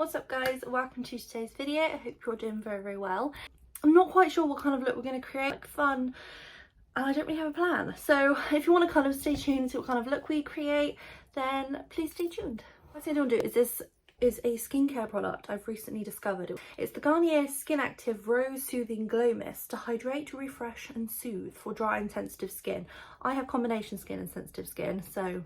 What's up guys, welcome to today's video. I hope you're doing very well. I'm not quite sure what kind of look we're going to create, like fun, and I don't really have a plan. So if you want to kind of stay tuned to what kind of look we create, then please stay tuned. What I'm going to do is this is a skincare product I've recently discovered. It's the Garnier Skin Active Rose Soothing Glow Mist to hydrate, refresh and soothe for dry and sensitive skin. I have combination skin and sensitive skin, so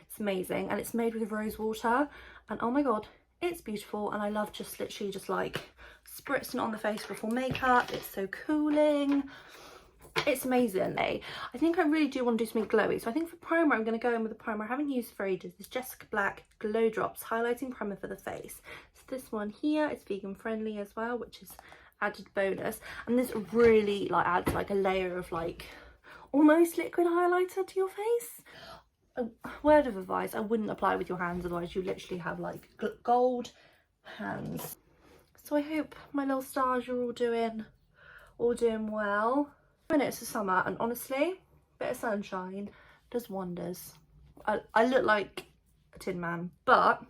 it's amazing, and it's made with rose water, and oh my god, it's beautiful. And I love just literally just like spritzing it on the face before makeup. It's so cooling, it's amazing. I think I really do want to do something glowy, so I think for primer I'm going to go in with a primer I haven't used for ages. This Jecca Blac Glow Drops Highlighting Primer for the face. So this one here is vegan friendly as well, which is added bonus, and this really like adds like a layer of like almost liquid highlighter to your face. A word of advice, I wouldn't apply with your hands, otherwise you literally have like gold hands. So I hope my little stars you're all doing well. I know it's the summer, and honestly, a bit of sunshine does wonders. I look like a tin man, but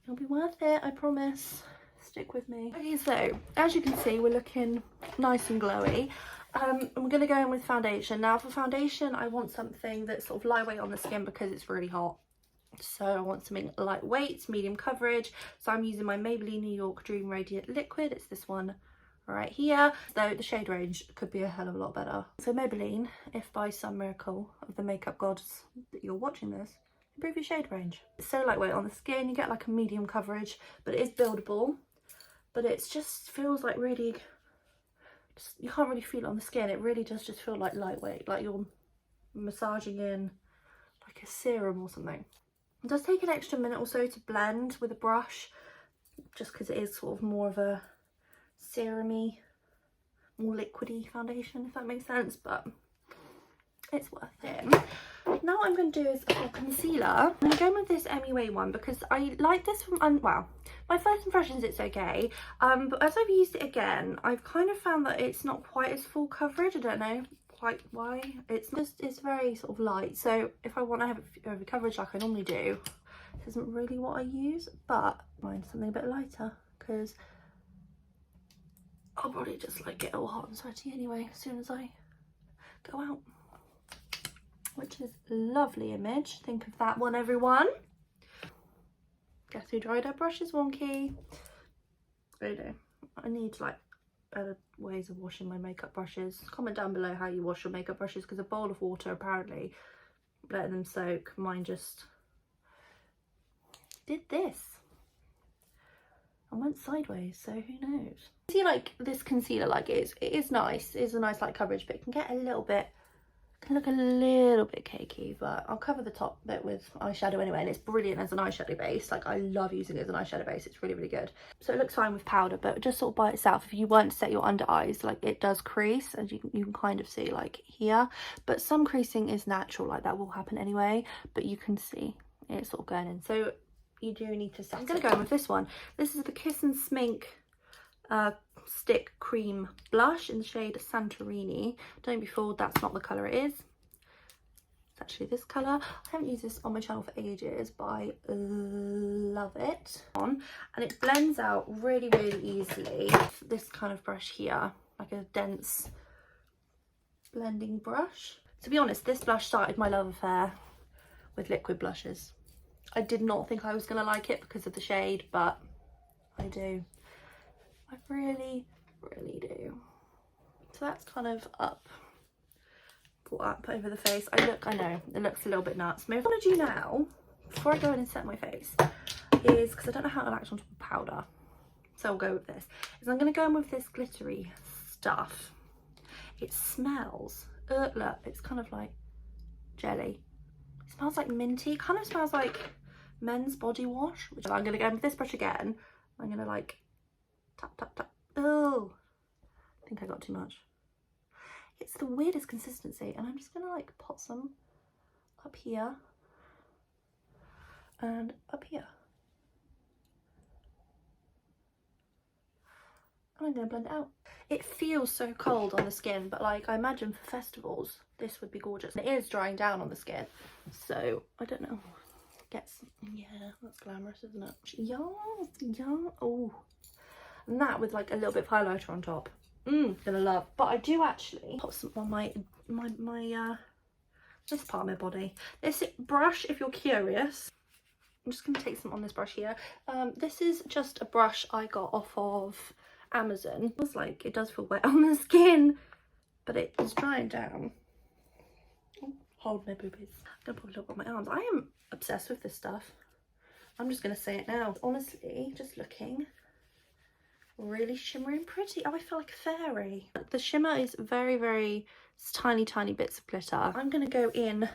it'll be worth it, I promise. Stick with me. Okay, so as you can see, we're looking nice and glowy. I'm going to go in with foundation. Now for foundation, I want something that's sort of lightweight on the skin because it's really hot. So I want something lightweight, medium coverage. So I'm using my Maybelline New York Dream Radiant Liquid. It's this one right here. Though the shade range could be a hell of a lot better. So Maybelline, if by some miracle of the makeup gods that you're watching this, improve your shade range. It's so lightweight on the skin, you get like a medium coverage, but it is buildable. But it just feels like really... you can't really feel it on the skin. It really does just feel like lightweight, like you're massaging in like a serum or something. It does take an extra minute or so to blend with a brush, just because it is sort of more of a serum-y, more liquidy foundation, if that makes sense, but it's worth it. Now what I'm going to do is for concealer, I'm going to go with this MUA one because I like this from, well, my first impressions it's okay, but as I've used it again, I've kind of found that it's not quite as full coverage. I don't know quite why. It's very sort of light, so if I want to have a coverage like I normally do, this isn't really what I use, but I mind something a bit lighter because I'll probably just like get all hot and sweaty anyway as soon as I go out. Which is a lovely image. Think of that one, everyone. Guess who dried up brush is wonky. I don't know. I need like better ways of washing my makeup brushes. Comment down below how you wash your makeup brushes, because a bowl of water, apparently, letting them soak. Mine just did this and went sideways, so who knows. See, like this concealer, like it is nice. It is a nice light coverage, but it can get a little bit, can look a little bit cakey, but I'll cover the top bit with eyeshadow anyway, and it's brilliant as an eyeshadow base. Like I love using it as an eyeshadow base. It's really good. So it looks fine with powder, but just sort of by itself, if you weren't to set your under eyes, like it does crease, as you can kind of see like here, but some creasing is natural, like that will happen anyway, but you can see it's sort of going in, so you do need to set. I'm going to go in with this one. This is the Kiss and Smink stick cream blush in the shade Santorini. Don't be fooled, that's not the colour it is. It's actually this colour. I haven't used this on my channel for ages, but I love it. And it blends out really easily. This kind of brush here, like a dense blending brush. To be honest, this blush started my love affair with liquid blushes. I did not think I was going to like it because of the shade, but I do. I really do. So that's kind of up, brought up over the face. I know it looks a little bit nuts. What I'm going to do now, before I go in and set my face, is, because I don't know how to act on top of powder, so I'll go with this, is I'm going to go in with this glittery stuff. It smells, look, it's kind of like jelly. It smells like minty, kind of smells like men's body wash, which I'm going to go in with this brush again. I'm going to like tap. Oh, I think I got too much. It's the weirdest consistency, and I'm just gonna like pot some up here and up here, and I'm gonna blend it out. It feels so cold on the skin, but like I imagine for festivals this would be gorgeous. It is drying down on the skin, so I don't know. get some, yeah, that's glamorous, isn't it? Yeah, yeah, oh. And that with like a little bit of highlighter on top. Gonna love. But I do actually put some on this part of my body. This brush, if you're curious, I'm just gonna take some on this brush here. This is just a brush I got off of Amazon. It feels like it does feel wet on the skin, but it is drying down. Oh, hold my boobies. I'm gonna put a little bit on my arms. I am obsessed with this stuff. I'm just gonna say it now. Honestly, just looking really shimmery and pretty. Oh, I feel like a fairy. The shimmer is very, very tiny bits of glitter. I'm gonna go in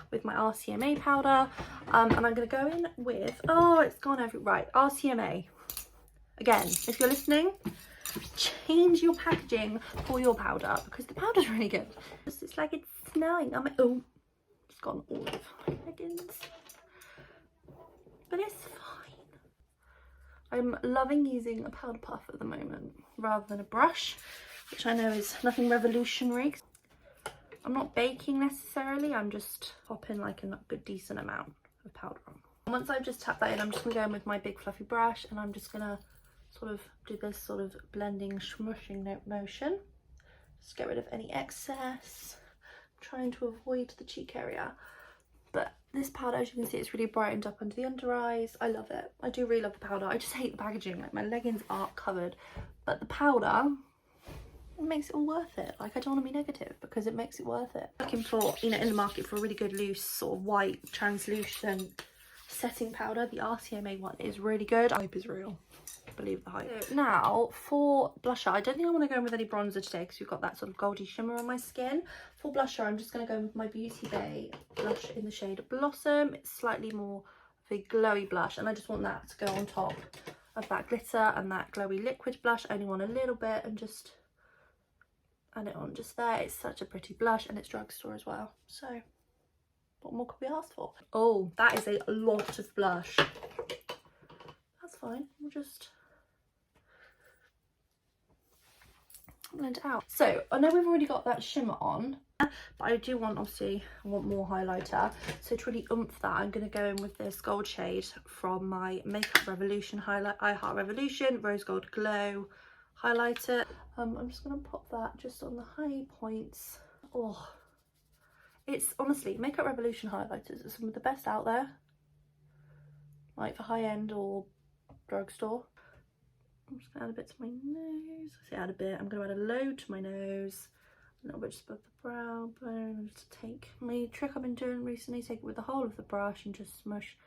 with my RCMA powder, and I'm gonna go in with, oh, it's gone right, RCMA. Again, if you're listening, change your packaging for your powder, because the powder's really good. It's like it's snowing. Oh, it's gone all of my leggings, but it's fine. I'm loving using a powder puff at the moment rather than a brush, which I know is nothing revolutionary. I'm not baking necessarily, I'm just popping like a good decent amount of powder on. And once I've just tapped that in, I'm just gonna go in with my big fluffy brush, and I'm just gonna sort of do this sort of blending, smushing motion. Just get rid of any excess. I'm trying to avoid the cheek area. But this powder, as you can see, it's really brightened up under the under eyes. I love it. I do really love the powder. I just hate the packaging. Like, my leggings are covered, but the powder, it makes it all worth it. Like, I don't want to be negative because it makes it worth it. Looking for, you know, in the market for a really good loose sort of white translucent setting powder. The RCMA one is really good. Hype is real. Believe the hype. So now for blusher, I don't think I want to go in with any bronzer today because we've got that sort of goldy shimmer on my skin. For blusher, I'm just going to go in with my Beauty Bay blush in the shade Blossom. It's slightly more of a glowy blush, and I just want that to go on top of that glitter and that glowy liquid blush. I only want a little bit and just add it on just there. It's such a pretty blush, and it's drugstore as well, so what more could we ask for? Oh, that is a lot of blush. That's fine, we'll just blend it out. So I know we've already got that shimmer on, but I do want, obviously, I want more highlighter. So to really oomph that, I'm going to go in with this gold shade from my Makeup Revolution highlight, I Heart Revolution Rose Gold Glow highlighter. I'm just going to pop that just on the high points. Oh, it's honestly, Makeup Revolution highlighters are some of the best out there, like for high end or drugstore. I'm just gonna add a bit to my nose. I say add a bit, I'm gonna add a load to my nose, a little bit just above the brow bone. I'm just take my trick I've been doing recently, take it with the whole of the brush and just smush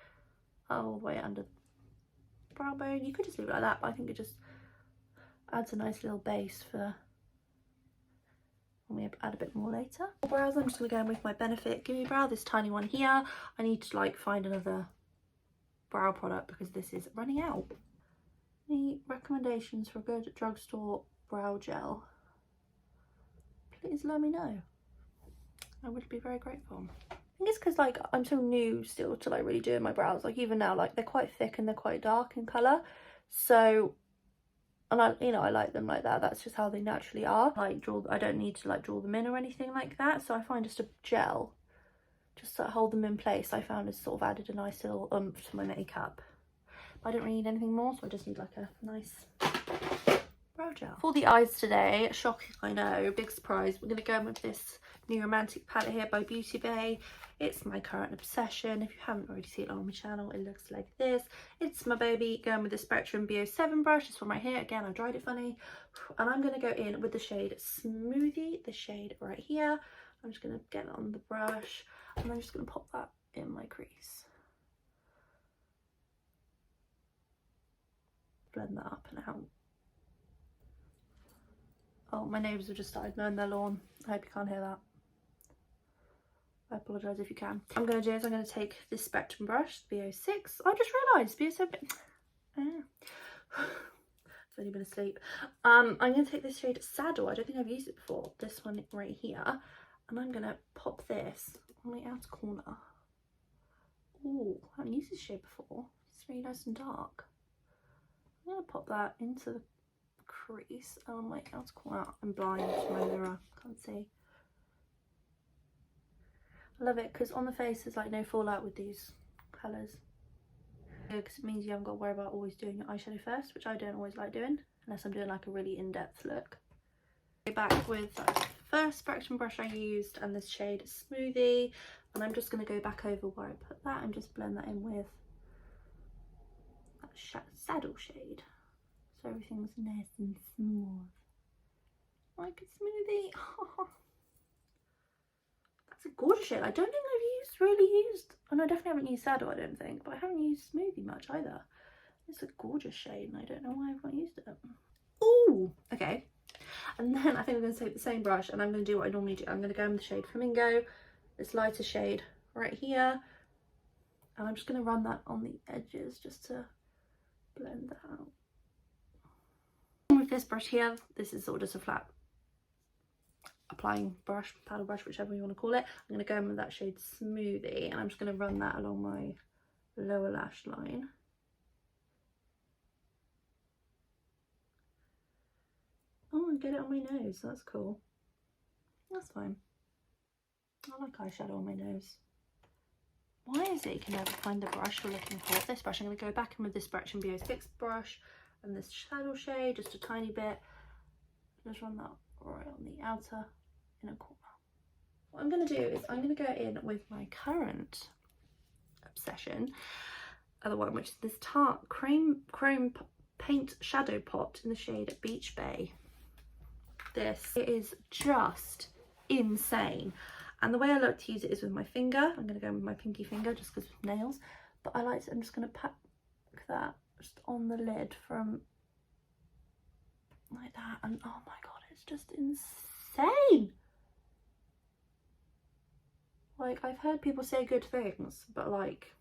all the way under the brow bone. You could just leave it like that, but I think it just adds a nice little base for when we add a bit more later. For brows, I'm just gonna go in with my Benefit Gimme Brow, this tiny one here. I need to like find another brow product because this is running out. Any recommendations for a good drugstore brow gel? Please let me know. I would be very grateful. I think it's because like I'm so new still to like really doing my brows. Like even now, like they're quite thick and they're quite dark in colour. So, and I, you know, I like them like that. That's just how they naturally are. Like I don't need to like draw them in or anything like that. So I find just a gel, just to hold them in place, I found has sort of added a nice little oomph to my makeup. I don't really need anything more, so I just need like a nice brow gel. For the eyes today, shocking I know, big surprise, we're going to go in with this new romantic palette here by Beauty Bay. It's my current obsession. If you haven't already seen it on my channel, it looks like this. It's my baby, going with the Spectrum BO7 brush. This one right here. Again, I dried it funny. And I'm going to go in with the shade Smoothie, the shade right here. I'm just going to get it on the brush, and I'm just going to pop that in my crease. Blend that up and out. Oh, my neighbours have just started mowing their lawn. I hope you can't hear that. I apologise if you can. What I'm going to do is I'm going to take this Spectrum brush, BO6. I just realised BO7. I've only been asleep. I'm going to take this shade Saddle. I don't think I've used it before. This one right here. And I'm going to pop this on the outer corner. Oh, I haven't used this shade before. It's really nice and dark. I'm going to pop that into the crease on my outer corner. I'm blind to my mirror, can't see. I love it because on the face there's like no fallout with these colours. Because it means you haven't got to worry about always doing your eyeshadow first, which I don't always like doing, unless I'm doing like a really in-depth look. Go back with that first spectrum brush I used and this shade Smoothie, and I'm just going to go back over where I put that and just blend that in with that saddle shade, so everything's nice and smooth, like a smoothie. That's a gorgeous shade. I don't think I've really used, and I definitely haven't used saddle, I don't think, but I haven't used Smoothie much either. It's a gorgeous shade and I don't know why I've not used it. Oh, okay. And then I think I'm going to take the same brush and I'm going to do what I normally do. I'm going to go in with the shade Flamingo, this lighter shade right here, and I'm just going to run that on the edges just to blend that out. And with this brush here, this is sort of just a flat applying brush, paddle brush, whichever you want to call it. I'm going to go in with that shade Smoothie and I'm just going to run that along my lower lash line. Oh, and get it on my nose, that's cool. That's fine. I like eyeshadow on my nose. Why is it you can never find the brush you're looking for? This brush, I'm going to go back in with this Spectrum BO6 brush and this shadow shade, just a tiny bit. Just run that right on the outer inner corner. What I'm going to do is I'm going to go in with my current obsession, other one, which is this Tarte Chrome Paint Shadow Pot in the shade Beach Bay. This is just insane, and the way I like to use it is with my finger. I'm going to go with my pinky finger just because of nails, but I like to, I'm just going to pack that just on the lid from like that, and oh my god, it's just insane. Like, I've heard people say good things, but like,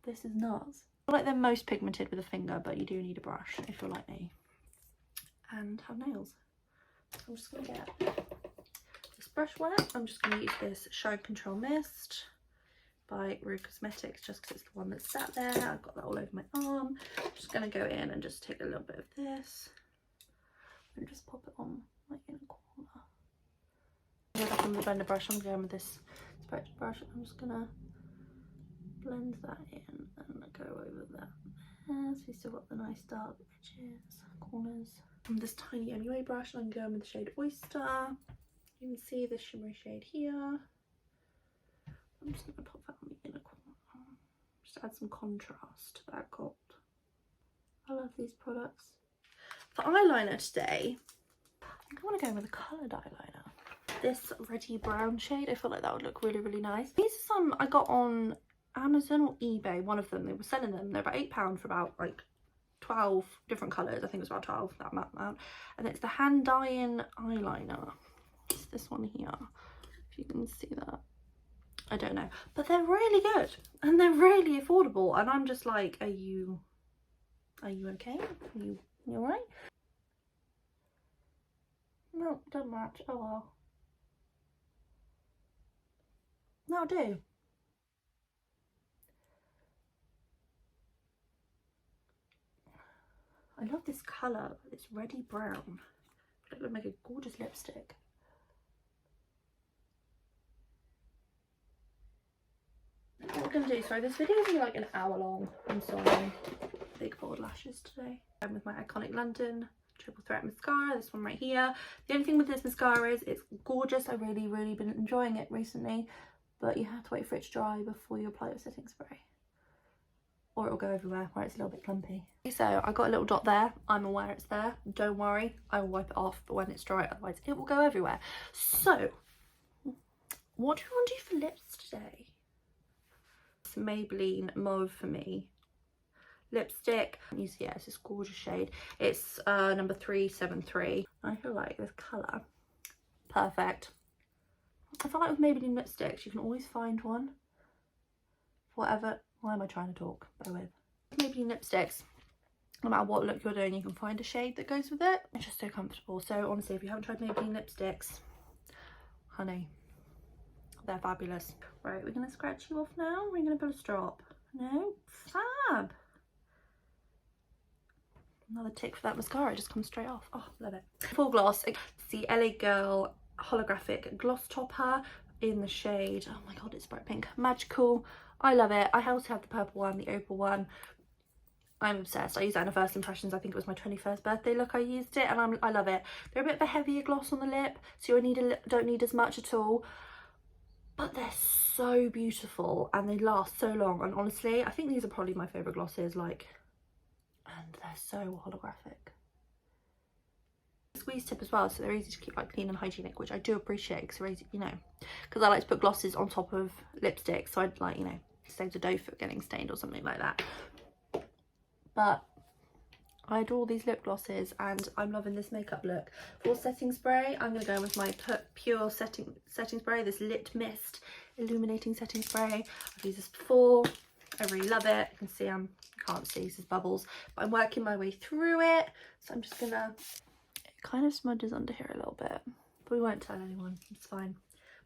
this is nuts. I feel like they're most pigmented with a finger, but you do need a brush if you're like me and have nails. I'm just going to get this brush wet. I'm just going to use this Shine Control Mist by Rouge Cosmetics just because it's the one that's sat there. I've got that all over my arm. I'm just going to go in and just take a little bit of this and just pop it on my inner corner. Go back on the blender brush. I'm going with this spectrum brush. I'm just going to blend that in and go over that. So we still got the nice dark edges, corners. And this tiny MUA brush, and I'm going with the shade Oyster. You can see the shimmery shade here. I'm just going to pop that on the inner corner. Just add some contrast to that gold. I love these products. For eyeliner today, I think I want to go with a coloured eyeliner. This reddy brown shade, I feel like that would look really, really nice. These are some I got on Amazon or eBay, one of them. They were selling them. They're about £8 for about like 12 different colours. I think it was about 12, that amount. And it's the HANDAIYAN eyeliner. It's this one here, if you can see that. I don't know, but they're really good and they're really affordable, and I'm just like, are you okay? Are you alright? No, don't match. Oh well. No, I do. I love this colour, it's reddy brown. It would make a gorgeous lipstick. What we're going to do, sorry, this video is like an hour long. I'm sorry. Big bold lashes today. I'm with my Iconic London Triple Threat Mascara, this one right here. The only thing with this mascara is it's gorgeous. I've really been enjoying it recently, but you have to wait for it to dry before you apply your setting spray, or it'll go everywhere where it's a little bit clumpy. So I got a little dot there. I'm aware it's there. Don't worry, I will wipe it off, but when it's dry, otherwise it will go everywhere. So what do we want to do for lips today? It's Maybelline Mauve for me lipstick. You see, yeah, it's this gorgeous shade. It's number 373. I feel like this colour, perfect. I feel like with Maybelline lipsticks, you can always find one. Whatever. Why am I trying to talk? Bear with. Maybelline lipsticks, no matter what look you're doing, you can find a shade that goes with it. It's just so comfortable. So honestly, if you haven't tried Maybelline lipsticks, honey, they're fabulous. Right, we're gonna scratch you off now. We're gonna put a strop. No, fab. Another tick for that mascara, it just comes straight off. Oh, love it. Full gloss. It's the LA Girl holographic gloss topper in the shade, oh my god, it's bright pink, Magical. I love it. I also have the purple one, the opal one. I'm obsessed. I used that in a first impressions. I think it was my 21st birthday look. I used it, and I love it. They're a bit of a heavier gloss on the lip, so you don't need as much at all. But they're so beautiful and they last so long. And honestly, I think these are probably my favourite glosses. Like, and they're so holographic. Squeeze tip as well, so they're easy to keep like clean and hygienic, which I do appreciate because they're easy, you know, because I like to put glosses on top of lipstick, so I'd like, you know, save the dough for getting stained or something like that. But I adore these lip glosses and I'm loving this makeup look. For setting spray, I'm going to go with my PUR setting spray, this Lit Mist illuminating setting spray. I've used this before. I really love it. You can see you can't see, this is bubbles, but I'm working my way through it. So I'm just gonna, it kind of smudges under here a little bit, but we won't tell anyone, it's fine.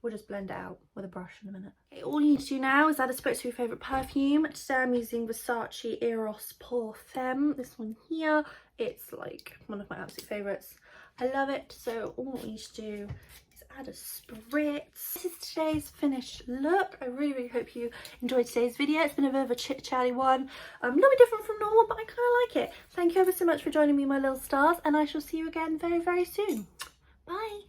We'll just blend it out with a brush in a minute. Okay, all you need to do now is add a spritz to your favourite perfume. Today I'm using Versace Eros Pour Femme, this one here. It's like one of my absolute favourites. I love it. So all you need to do is add a spritz. This is today's finished look. I really hope you enjoyed today's video. It's been a bit of a chit-chatty one. A little bit different from normal, but I kind of like it. Thank you ever so much for joining me, my little stars, and I shall see you again very soon. Bye.